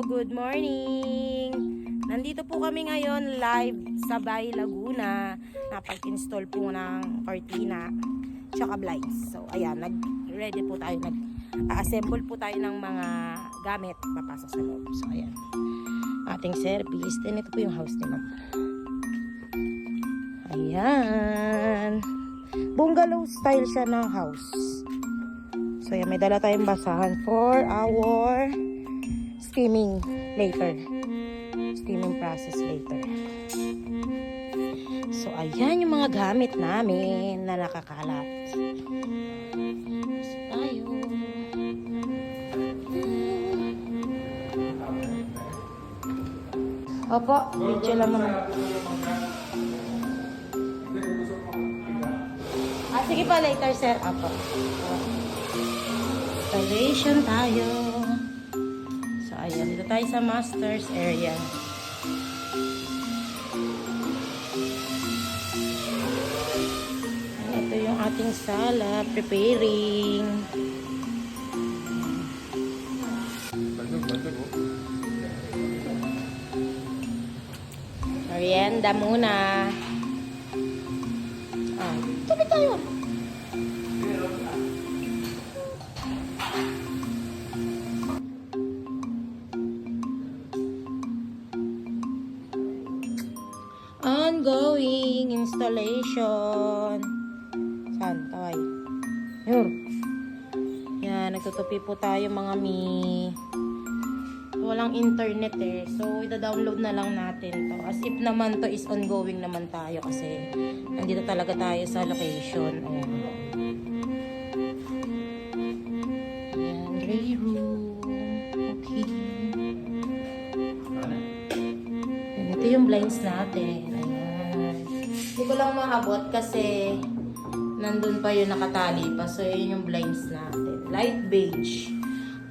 good morning! Nandito po kami ngayon live sa Bay Laguna. Napag-install po ng cortina tsaka blinds. So ayan, nag-ready po tayo, nag-assemble po tayo ng mga gamit papasok sa loob. So ayan, ating service. Then ito po yung house ni Ma'am. Ayan, bungalow style siya ng house. So ayan, may dala tayong basahan for our steaming later. Steaming process later. So ayan yung mga gamit namin na nakakalat. So tayo. Opo, video lang naman. Sige pa later sir. Opo. Installation tayo. So ayan, dito tayo sa master's area. Ito yung ating sala, preparing. Merienda muna. Tuloy tayo. Ongoing installation. Saan? Taway. Yun. Yan, nagtutupi po tayo mga mi. Walang internet eh. So, ita-download na lang natin to. As if naman to is ongoing naman tayo kasi nandito talaga tayo sa location. Ayan. Ayan, gray room. Okay. Ayan, ito yung blinds natin. Ayan. Hindi ko lang maabot kasi nandun pa yung nakatali pa. So, yun yung blinds natin. Light beige.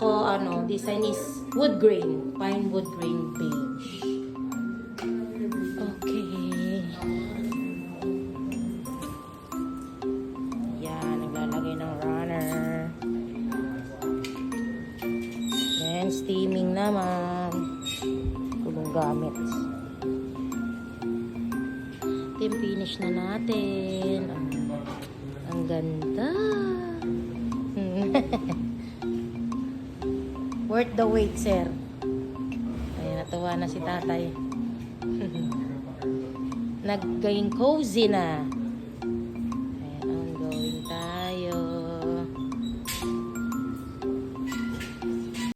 O ano, design is wood grain. Pine wood grain beige. Okay. Yan, naglalagay ng runner. Then, steaming naman. Kulong gamit. Ito yung finish na natin. Ang ganda. Worth the wait, sir. Ayan, natuwa na si tatay. Naging cozy na.